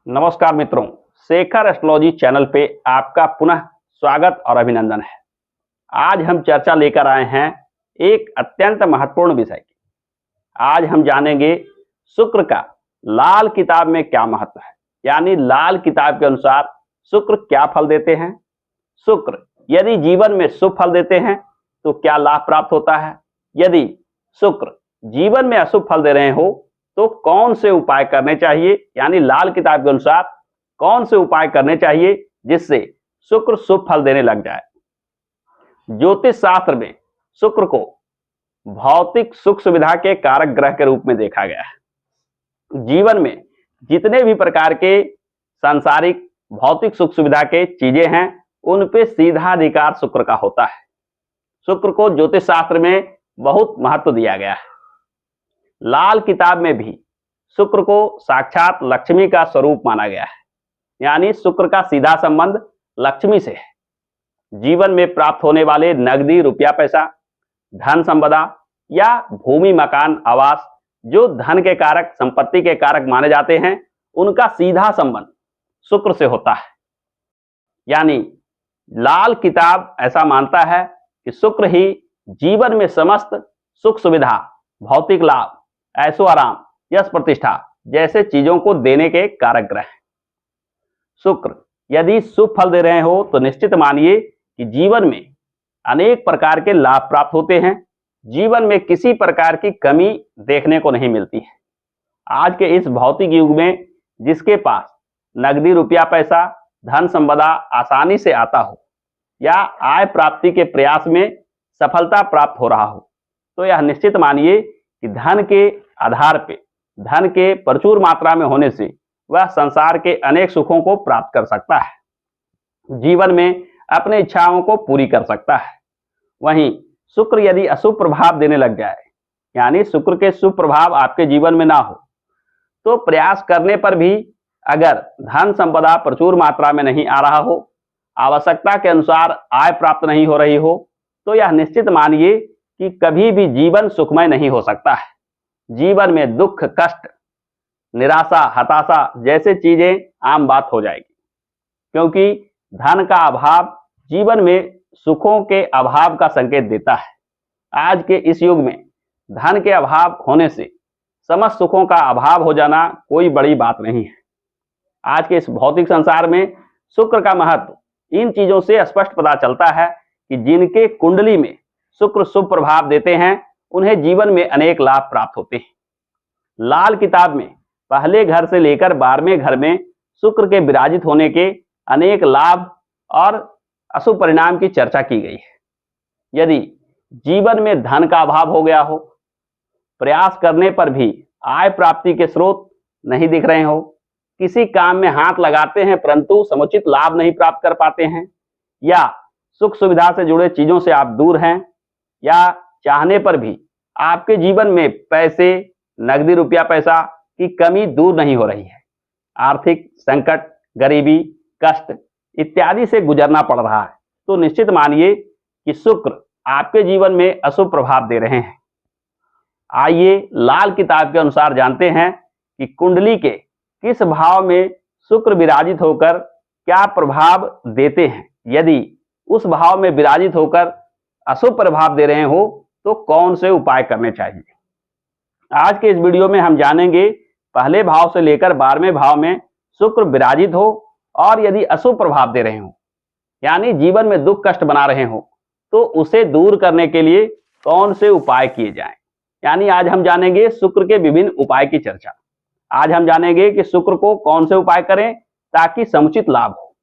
नमस्कार मित्रों, Shekhar astrology channel पे आपका पुनः स्वागत और अभिनंदन है। आज हम चर्चा लेकर आए हैं एक अत्यंत महत्वपूर्ण विषय की। आज हम जानेंगे शुक्र का लाल किताब में क्या महत्व है, यानी लाल किताब के अनुसार शुक्र क्या फल देते हैं। शुक्र यदि जीवन में शुभ फल देते हैं तो क्या लाभ प्राप्त होता है। यदि शुक्र जीवन में अशुभ फल दे रहे हो तो कौन से उपाय करने चाहिए, यानी लाल किताब के अनुसार कौन से उपाय करने चाहिए जिससे शुक्र शुभ फल देने लग जाए। ज्योतिष शास्त्र में शुक्र को भौतिक सुख सुविधा के कारक ग्रह के रूप में देखा गया है। जीवन में जितने भी प्रकार के सांसारिक भौतिक सुख सुविधा के चीजें हैं उन पे सीधा अधिकार शुक्र का होता है। शुक्र को ज्योतिष शास्त्र में बहुत महत्व दिया गया है। लाल किताब में भी शुक्र को साक्षात लक्ष्मी का स्वरूप माना गया है, यानी शुक्र का सीधा संबंध लक्ष्मी से है। जीवन में प्राप्त होने वाले नकदी रुपया पैसा, धन संपदा या भूमि मकान आवास जो धन के कारक संपत्ति के कारक माने जाते हैं उनका सीधा संबंध शुक्र से होता है। यानी लाल किताब ऐसा मानता है कि शुक्र ही जीवन में समस्त सुख सुविधा, भौतिक लाभ, ऐशो आराम, यश प्रतिष्ठा जैसे चीजों को देने के कारक ग्रह हैं। शुक्र यदि शुभ फल दे रहे हो तो निश्चित मानिए कि जीवन में अनेक प्रकार के लाभ प्राप्त होते हैं। जीवन में किसी प्रकार की कमी देखने को नहीं मिलती है। आज के इस भौतिक युग में जिसके पास नकदी रुपया पैसा, धन संपदा आसानी से आता हो या आय प्राप्ति के प्रयास में सफलता प्राप्त हो रहा हो, तो यह निश्चित मानिए कि धन के आधार पे, धन के प्रचुर मात्रा में होने से वह संसार के अनेक सुखों को प्राप्त कर सकता है, जीवन में अपने इच्छाओं को पूरी कर सकता है। वहीं शुक्र यदि अशुभ प्रभाव देने लग जाए, यानी शुक्र के शुभ प्रभाव आपके जीवन में ना हो, तो प्रयास करने पर भी अगर धन संपदा प्रचुर मात्रा में नहीं आ रहा हो, आवश्यकता के अनुसार आय प्राप्त नहीं हो रही हो, तो यह निश्चित मानिए कि कभी भी जीवन सुखमय नहीं हो सकता है। जीवन में दुख, कष्ट, निराशा, हताशा जैसे चीजें आम बात हो जाएगी, क्योंकि धन का अभाव जीवन में सुखों के अभाव का संकेत देता है। आज के इस युग में धन के अभाव होने से समस्त सुखों का अभाव हो जाना कोई बड़ी बात नहीं है। आज के इस भौतिक संसार में शुक्र का महत्व इन चीजों से स्पष्ट पता चलता है कि जिनके कुंडली में शुक्र शुभ प्रभाव देते हैं उन्हें जीवन में अनेक लाभ प्राप्त होते हैं। लाल किताब में पहले घर से लेकर 12वें घर में शुक्र के विराजित होने के अनेक लाभ और अशुभ परिणाम की चर्चा की गई है। यदि जीवन में धन का अभाव हो गया हो, प्रयास करने पर भी आय प्राप्ति के स्रोत नहीं दिख रहे हो, किसी काम में हाथ लगाते हैं परंतु समुचित लाभ नहीं प्राप्त कर पाते हैं, या सुख सुविधा से जुड़े चीजों से आप दूर हैं, या चाहने पर भी आपके जीवन में पैसे, नकदी रुपया पैसा की कमी दूर नहीं हो रही है, आर्थिक संकट, गरीबी, कष्ट इत्यादि से गुजरना पड़ रहा है, तो निश्चित मानिए कि शुक्र आपके जीवन में अशुभ प्रभाव दे रहे हैं। आइए लाल किताब के अनुसार जानते हैं कि कुंडली के किस भाव में शुक्र विराजित होकर क्या प्रभाव देते हैं। यदि उस भाव में विराजित होकर अशुभ प्रभाव दे रहे हो तो कौन से उपाय करने चाहिए। आज के इस वीडियो में हम जानेंगे पहले भाव से लेकर 12वें भाव में शुक्र विराजित हो और यदि अशुभ प्रभाव दे रहे हो, यानी जीवन में दुख कष्ट बना रहे हो, तो उसे दूर करने के लिए कौन से उपाय किए जाएं। यानी आज हम जानेंगे शुक्र के विभिन्न उपाय की चर्चा। आज हम जानेंगे कि शुक्र को कौन से उपाय करें ताकि समुचित लाभ हो।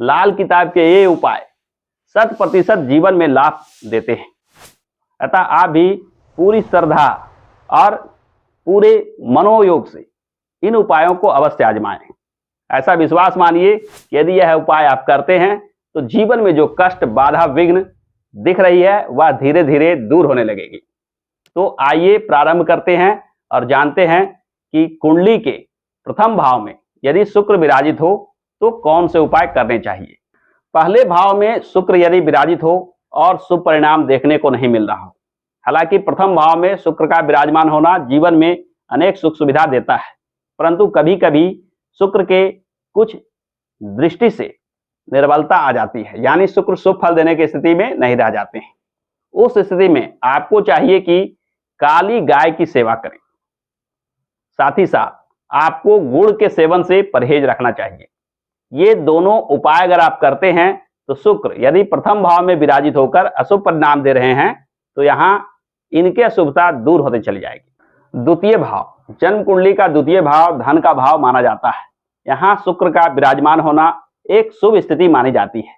लाल किताब के ये उपाय 100% जीवन में लाभ देते हैं, अतः आप भी पूरी श्रद्धा और पूरे मनोयोग से इन उपायों को अवश्य आजमाएं। ऐसा विश्वास मानिए यदि यह उपाय आप करते हैं तो जीवन में जो कष्ट, बाधा, विघ्न दिख रही है वह धीरे धीरे दूर होने लगेगी। तो आइए प्रारंभ करते हैं और जानते हैं कि कुंडली के प्रथम भाव में यदि शुक्र विराजित हो तो कौन से उपाय करने चाहिए। पहले भाव में शुक्र यदि विराजित हो और शुभ परिणाम देखने को नहीं मिल रहा हो, हालांकि प्रथम भाव में शुक्र का विराजमान होना जीवन में अनेक सुख सुविधा देता है, परंतु कभी कभी शुक्र के कुछ दृष्टि से निर्बलता आ जाती है, यानी शुक्र शुभ फल देने की स्थिति में नहीं रह जाते हैं। उस स्थिति में आपको चाहिए कि काली गाय की सेवा करें। साथ ही साथ आपको गुड़ के सेवन से परहेज रखना चाहिए। ये दोनों उपाय अगर आप करते हैं तो शुक्र यदि प्रथम भाव में विराजित होकर अशुभ परिणाम दे रहे हैं तो यहाँ इनकी अशुभता दूर होती चली जाएगी। द्वितीय भाव, जन्म कुंडली का द्वितीय भाव धन का भाव माना जाता है। यहाँ शुक्र का विराजमान होना एक शुभ स्थिति मानी जाती है,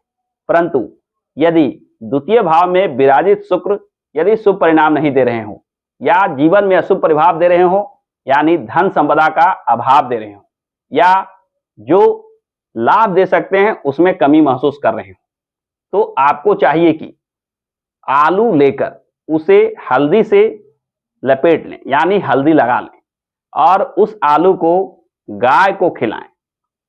परंतु यदि द्वितीय भाव में विराजित शुक्र यदि शुभ परिणाम नहीं दे रहे हो या जीवन में अशुभ प्रभाव दे रहे हो, यानी धन संपदा का अभाव दे रहे हो या जो लाभ दे सकते हैं उसमें कमी महसूस कर रहे हो, तो आपको चाहिए कि आलू लेकर उसे हल्दी से लपेट लें, यानी हल्दी लगा लें और उस आलू को गाय को खिलाएं।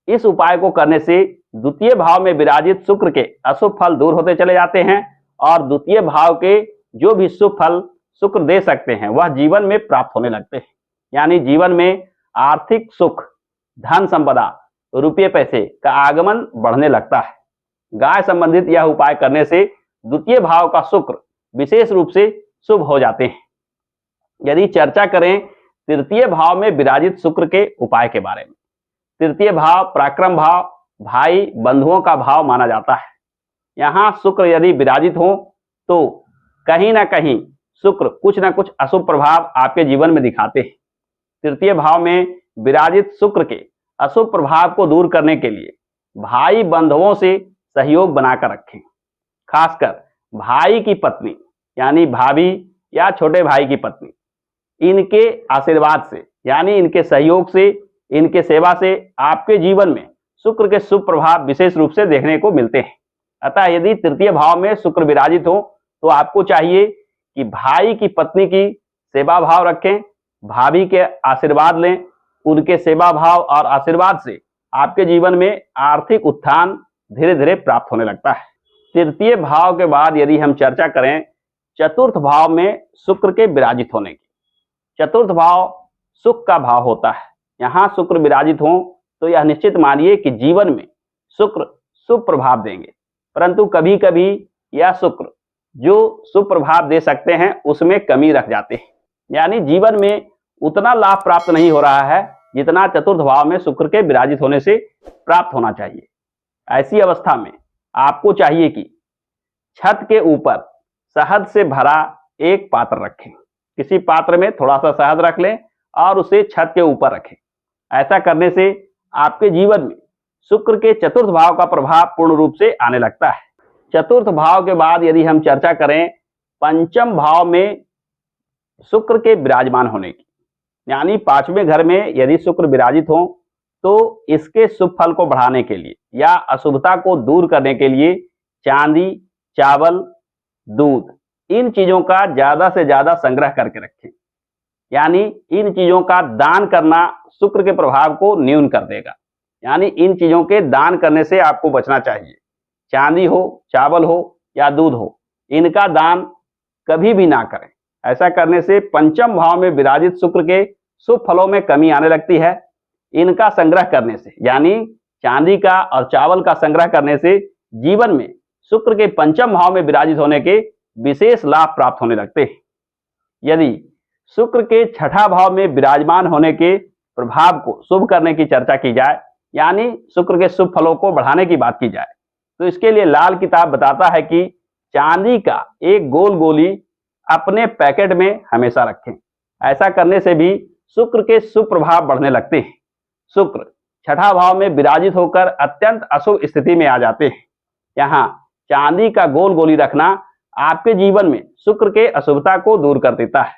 इस उपाय को करने से द्वितीय भाव में विराजित शुक्र के अशुभ फल दूर होते चले जाते हैं और द्वितीय भाव के जो भी शुभ फल शुक्र दे सकते हैं वह जीवन में प्राप्त होने लगते हैं, यानी जीवन में आर्थिक सुख, धन संपदा, रुपये पैसे का आगमन बढ़ने लगता है। गाय संबंधित यह उपाय करने से द्वितीय भाव का शुक्र विशेष रूप से शुभ हो जाते हैं। यदि चर्चा करें तृतीय भाव में विराजित शुक्र के उपाय के बारे में, तृतीय भाव पराक्रम भाव, भाई बंधुओं का भाव माना जाता है। यहाँ शुक्र यदि विराजित हो तो कहीं ना कहीं शुक्र कुछ ना कुछ अशुभ प्रभाव आपके जीवन में दिखाते हैं। तृतीय भाव में विराजित शुक्र के अशुभ प्रभाव को दूर करने के लिए भाई बंधुओं से सहयोग बनाकर रखें। खासकर भाई की पत्नी यानी भाभी या छोटे भाई की पत्नी, इनके आशीर्वाद से यानी इनके सहयोग से, इनके सेवा से आपके जीवन में शुक्र के शुभ प्रभाव विशेष रूप से देखने को मिलते हैं। अतः यदि तृतीय भाव में शुक्र विराजित हो तो आपको चाहिए कि भाई की पत्नी की सेवा भाव रखें, भाभी के आशीर्वाद लें। उनके सेवा भाव और आशीर्वाद से आपके जीवन में आर्थिक उत्थान धीरे धीरे प्राप्त होने लगता है। तृतीय भाव के बाद यदि हम चर्चा करें चतुर्थ भाव में शुक्र के विराजित होने की, चतुर्थ भाव सुख का भाव होता है। यहाँ शुक्र विराजित हो तो यह निश्चित मानिए कि जीवन में शुक्र शुभ प्रभाव देंगे, परंतु कभी कभी यह शुक्र जो शुभ प्रभाव दे सकते हैं उसमें कमी रख जाते हैं, यानी जीवन में उतना लाभ प्राप्त नहीं हो रहा है जितना चतुर्थ भाव में शुक्र के विराजित होने से प्राप्त होना चाहिए। ऐसी अवस्था में आपको चाहिए कि छत के ऊपर शहद से भरा एक पात्र रखें। किसी पात्र में थोड़ा सा शहद रख लें और उसे छत के ऊपर रखें। ऐसा करने से आपके जीवन में शुक्र के चतुर्थ भाव का प्रभाव पूर्ण रूप से आने लगता है। चतुर्थ भाव के बाद यदि हम चर्चा करें पंचम भाव में शुक्र के विराजमान होने की, यानी पांचवें घर में यदि शुक्र विराजित हो तो इसके शुभ फल को बढ़ाने के लिए या अशुभता को दूर करने के लिए चांदी, चावल, दूध, इन चीजों का ज्यादा से ज्यादा संग्रह करके रखें। यानी इन चीजों का दान करना शुक्र के प्रभाव को न्यून कर देगा, यानी इन चीजों के दान करने से आपको बचना चाहिए। चांदी हो, चावल हो या दूध हो, इनका दान कभी भी ना करें। ऐसा करने से पंचम भाव में विराजित शुक्र के शुभ फलों में कमी आने लगती है। इनका संग्रह करने से यानी चांदी का और चावल का संग्रह करने से जीवन में शुक्र के पंचम भाव में विराजित होने के विशेष लाभ प्राप्त होने लगते हैं। यदि शुक्र के छठा भाव में विराजमान होने के प्रभाव को शुभ करने की चर्चा की जाए, यानी शुक्र के शुभ फलों को बढ़ाने की बात की जाए, तो इसके लिए लाल किताब बताता है कि चांदी का एक गोल गोली अपने पैकेट में हमेशा रखें। ऐसा करने से भी शुक्र के शुभ प्रभाव बढ़ने लगते हैं। शुक्र छठा भाव में विराजित होकर अत्यंत अशुभ स्थिति में आ जाते हैं। यहाँ चांदी का गोल गोली रखना आपके जीवन में शुक्र के अशुभता को दूर कर देता है।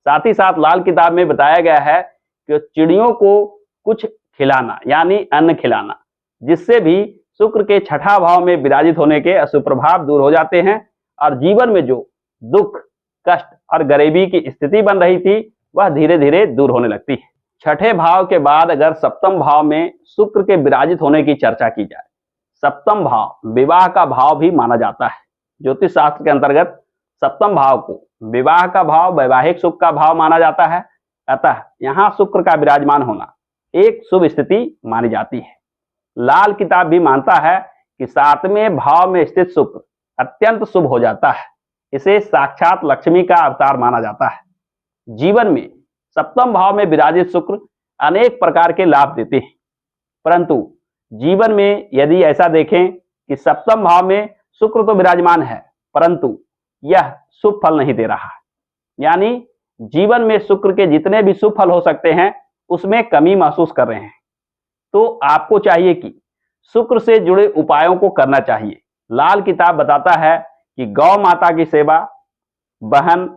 साथ ही साथ लाल किताब में बताया गया है कि चिड़ियों को कुछ खिलाना यानी अन्न खिलाना, जिससे भी शुक्र के छठा भाव में विराजित होने के अशुभ प्रभाव दूर हो जाते हैं और जीवन में जो दुख, कष्ट और गरीबी की स्थिति बन रही थी वह धीरे धीरे दूर होने लगती है। छठे भाव के बाद अगर सप्तम भाव में शुक्र के विराजित होने की चर्चा की जाए, सप्तम भाव विवाह का भाव भी माना जाता है। ज्योतिष शास्त्र के अंतर्गत सप्तम भाव को विवाह का भाव, वैवाहिक सुख का भाव माना जाता है। अतः यहाँ शुक्र का विराजमान होना एक शुभ स्थिति मानी जाती है। लाल किताब भी मानता है कि 7वें भाव में स्थित शुक्र अत्यंत शुभ हो जाता है। इसे साक्षात लक्ष्मी का अवतार माना जाता है। जीवन में 7वें भाव में विराजित शुक्र अनेक प्रकार के लाभ देते हैं, परंतु जीवन में यदि ऐसा देखें कि 7वें भाव में शुक्र तो विराजमान है, परंतु यह शुभ फल नहीं दे रहा है, यानी जीवन में शुक्र के जितने भी शुभ फल हो सकते हैं उसमें कमी महसूस कर रहे हैं। तो आपको चाहिए कि शुक्र से जुड़े उपायों को करना चाहिए। लाल किताब बताता है कि गौ माता की सेवा, बहन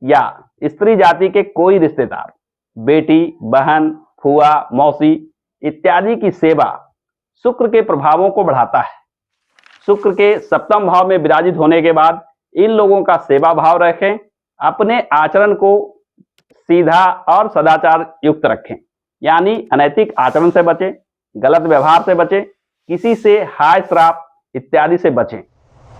या स्त्री जाति के कोई रिश्तेदार, बेटी, बहन, फुआ, मौसी इत्यादि की सेवा शुक्र के प्रभावों को बढ़ाता है। शुक्र के 7वें भाव में विराजित होने के बाद इन लोगों का सेवा भाव रखें, अपने आचरण को सीधा और सदाचार युक्त रखें, यानी अनैतिक आचरण से बचें, गलत व्यवहार से बचें, किसी से हाय श्राप इत्यादि से बचें,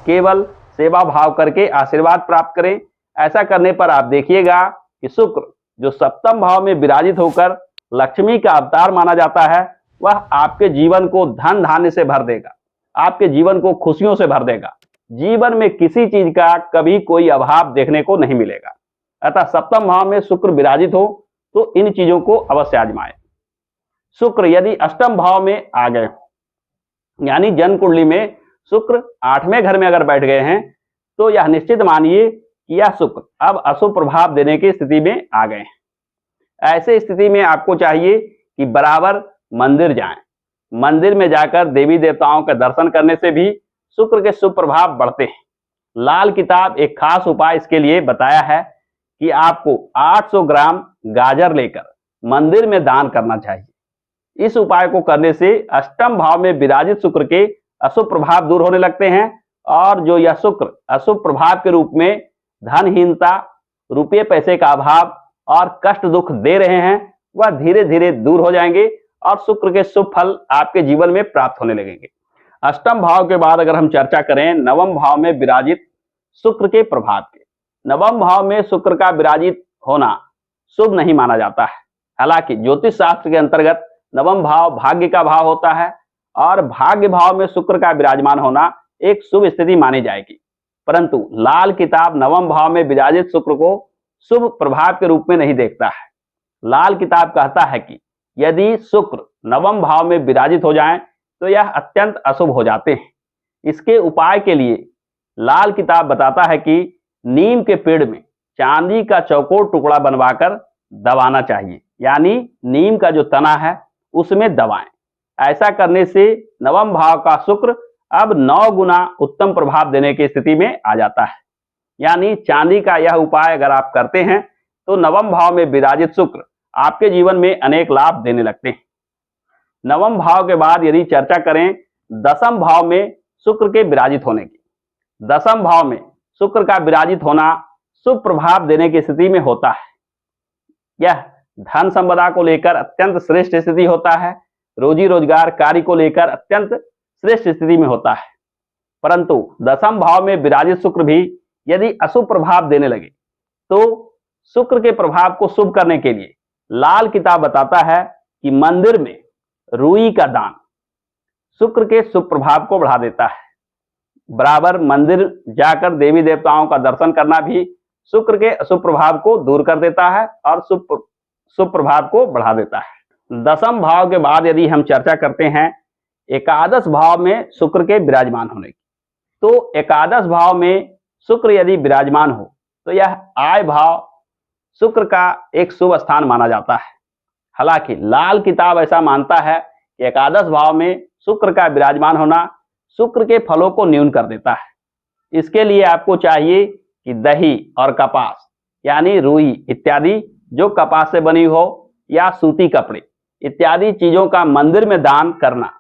केवल सेवा भाव करके आशीर्वाद प्राप्त करें। ऐसा करने पर आप देखिएगा कि शुक्र जो 7वें भाव में विराजित होकर लक्ष्मी का अवतार माना जाता है, वह आपके जीवन को धन धान्य से भर देगा, आपके जीवन को खुशियों से भर देगा। जीवन में किसी चीज का कभी कोई अभाव देखने को नहीं मिलेगा। अतः 7वें भाव में शुक्र विराजित हो तो इन चीजों को अवश्य आजमाएं। शुक्र यदि 8वें भाव में आ गए, यानी जन्म कुंडली में शुक्र 8वें घर में अगर बैठ गए हैं, तो यह निश्चित मानिए कि यह शुक्र अब अशुभ प्रभाव देने की स्थिति में आ गए हैं। ऐसे स्थिति में आपको चाहिए कि बराबर मंदिर जाएं। मंदिर में जाकर देवी देवताओं के दर्शन करने से भी शुक्र के शुभ प्रभाव बढ़ते हैं। लाल किताब एक खास उपाय इसके लिए बताया है कि आपको 800 ग्राम गाजर लेकर मंदिर में दान करना चाहिए। इस उपाय को करने से 8वें भाव में विराजित शुक्र के अशुभ प्रभाव दूर होने लगते हैं, और जो यह शुक्र अशुभ प्रभाव के रूप में धनहीनता, रुपये पैसे का अभाव और कष्ट दुख दे रहे हैं, वह धीरे धीरे दूर हो जाएंगे और शुक्र के शुभ फल आपके जीवन में प्राप्त होने लगेंगे। 8वें भाव के बाद अगर हम चर्चा करें 9वें भाव में विराजित शुक्र के प्रभाव के, 9वें भाव में शुक्र का विराजित होना शुभ नहीं माना जाता है। हालांकि ज्योतिष शास्त्र के अंतर्गत 9वें भाव भाग्य का भाव होता है और भाग्य भाव में शुक्र का विराजमान होना एक शुभ स्थिति मानी जाएगी, परंतु लाल किताब 9वें भाव में विराजित शुक्र को शुभ प्रभाव के रूप में नहीं देखता है। लाल किताब कहता है कि यदि शुक्र 9वें भाव में विराजित हो जाएं तो यह अत्यंत अशुभ हो जाते हैं। इसके उपाय के लिए लाल किताब बताता है कि नीम के पेड़ में चांदी का चौकोर टुकड़ा बनवाकर दबाना चाहिए, यानी नीम का जो तना है उसमें दबाएं। ऐसा करने से 9वें भाव का शुक्र अब 9 गुना उत्तम प्रभाव देने की स्थिति में आ जाता है। यानी चांदी का यह उपाय अगर आप करते हैं तो 9वें भाव में विराजित शुक्र आपके जीवन में अनेक लाभ देने लगते हैं। 9वें भाव के बाद यदि चर्चा करें 10वें भाव में शुक्र के विराजित होने की, 10वें भाव में शुक्र का विराजित होना शुभ प्रभाव देने की स्थिति में होता है। यह धन संपदा को लेकर अत्यंत श्रेष्ठ स्थिति होता है, रोजी रोजगार कार्य को लेकर अत्यंत श्रेष्ठ स्थिति में होता है। परंतु 10वें भाव में विराजित शुक्र भी यदि अशुभ प्रभाव देने लगे तो शुक्र के प्रभाव को शुभ करने के लिए लाल किताब बताता है कि मंदिर में रुई का दान शुक्र के शुभ प्रभाव को बढ़ा देता है। बराबर मंदिर जाकर देवी देवताओं का दर्शन करना भी शुक्र के अशुभ प्रभाव को दूर कर देता है और शुभ प्रभाव को बढ़ा देता है। 10वें भाव के बाद यदि हम चर्चा करते हैं एकादश भाव में शुक्र के विराजमान होने की, तो एकादश भाव में शुक्र यदि विराजमान हो तो यह आय भाव शुक्र का एक शुभ स्थान माना जाता है। हालांकि लाल किताब ऐसा मानता है कि एकादश भाव में शुक्र का विराजमान होना शुक्र के फलों को न्यून कर देता है। इसके लिए आपको चाहिए कि दही और कपास, यानी रुई इत्यादि जो कपास से बनी हो या सूती कपड़े इत्यादि चीजों का मंदिर में दान करना।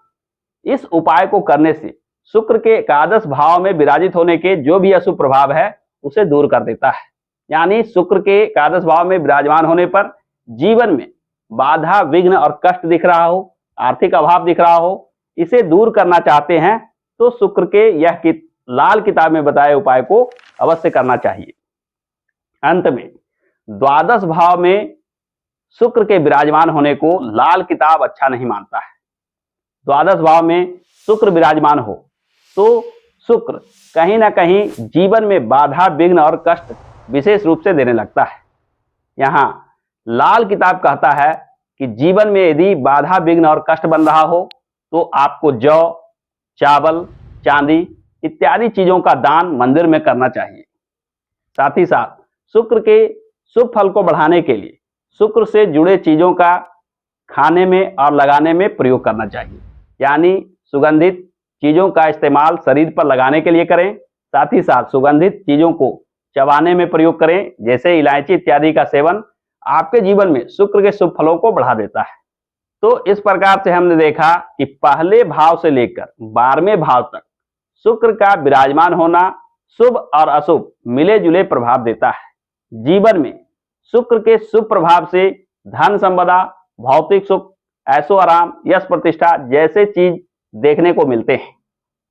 इस उपाय को करने से शुक्र के एकादश भाव में विराजित होने के जो भी अशुभ प्रभाव है उसे दूर कर देता है। यानी शुक्र के एकादश भाव में विराजमान होने पर जीवन में बाधा, विघ्न और कष्ट दिख रहा हो, आर्थिक अभाव दिख रहा हो, इसे दूर करना चाहते हैं तो शुक्र के यह लाल किताब में बताए उपाय को अवश्य करना चाहिए। अंत में द्वादश भाव में शुक्र के विराजमान होने को लाल किताब अच्छा नहीं मानता है। द्वादश भाव में शुक्र विराजमान हो तो शुक्र कहीं ना कहीं जीवन में बाधा, विघ्न और कष्ट विशेष रूप से देने लगता है। यहाँ लाल किताब कहता है कि जीवन में यदि बाधा, विघ्न और कष्ट बन रहा हो तो आपको जौ, चावल, चांदी इत्यादि चीजों का दान मंदिर में करना चाहिए। साथ ही साथ शुक्र के शुभ फल को बढ़ाने के लिए शुक्र से जुड़े चीजों का खाने में और लगाने में प्रयोग करना चाहिए, यानी सुगंधित चीजों का इस्तेमाल शरीर पर लगाने के लिए करें। साथ ही साथ सुगंधित चीजों को चबाने में प्रयोग करें, जैसे इलायची इत्यादि का सेवन आपके जीवन में शुक्र के शुभ फलों को बढ़ा देता है। तो इस प्रकार से हमने देखा कि पहले भाव से लेकर 12वें भाव तक शुक्र का विराजमान होना शुभ और अशुभ मिले जुले प्रभाव देता है। जीवन में शुक्र के शुभ प्रभाव से धन संपदा, भौतिक सुख, ऐशो आराम, यश प्रतिष्ठा जैसे चीज देखने को मिलते हैं।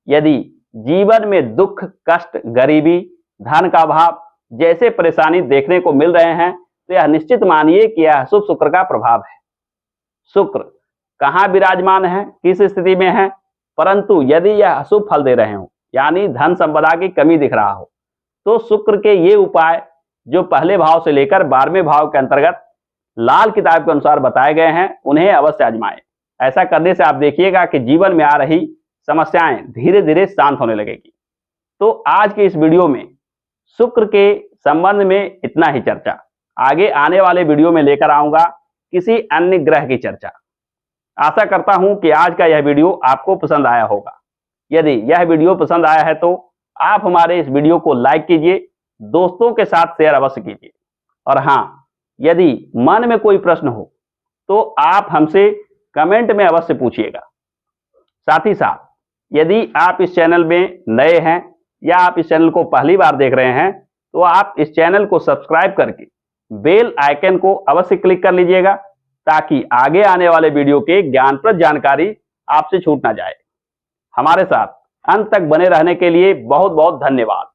यदि जीवन में दुख, कष्ट, गरीबी, धन का अभाव जैसे परेशानी देखने को मिल रहे हैं तो यह निश्चित मानिए कि यह शुभ शुक्र का प्रभाव है। शुक्र कहाँ विराजमान है, किस स्थिति में है, परंतु यदि यह अशुभ फल दे रहे हो, यानी धन संपदा की कमी दिख रहा हो, तो शुक्र के ये उपाय जो पहले भाव से लेकर 12वें भाव के अंतर्गत लाल किताब के अनुसार बताए गए हैं, उन्हें अवश्य आजमाएं। ऐसा करने से आप देखिएगा कि जीवन में आ रही समस्याएं धीरे धीरे शांत होने लगेगी। तो आज के इस वीडियो में शुक्र के संबंध में इतना ही चर्चा। आगे आने वाले वीडियो में लेकर आऊंगा किसी अन्य ग्रह की चर्चा। आशा करता हूं कि आज का यह वीडियो आपको पसंद आया होगा। यदि यह वीडियो पसंद आया है तो आप हमारे इस वीडियो को लाइक कीजिए, दोस्तों के साथ शेयर अवश्य कीजिए। और हाँ, यदि मन में कोई प्रश्न हो तो आप हमसे कमेंट में अवश्य पूछिएगा। साथ ही साथ यदि आप इस चैनल में नए हैं या आप इस चैनल को पहली बार देख रहे हैं तो आप इस चैनल को सब्सक्राइब करके बेल आइकन को अवश्य क्लिक कर लीजिएगा, ताकि आगे आने वाले वीडियो के ज्ञानप्रद जानकारी आपसे छूट ना जाए। हमारे साथ अंत तक बने रहने के लिए बहुत बहुत धन्यवाद।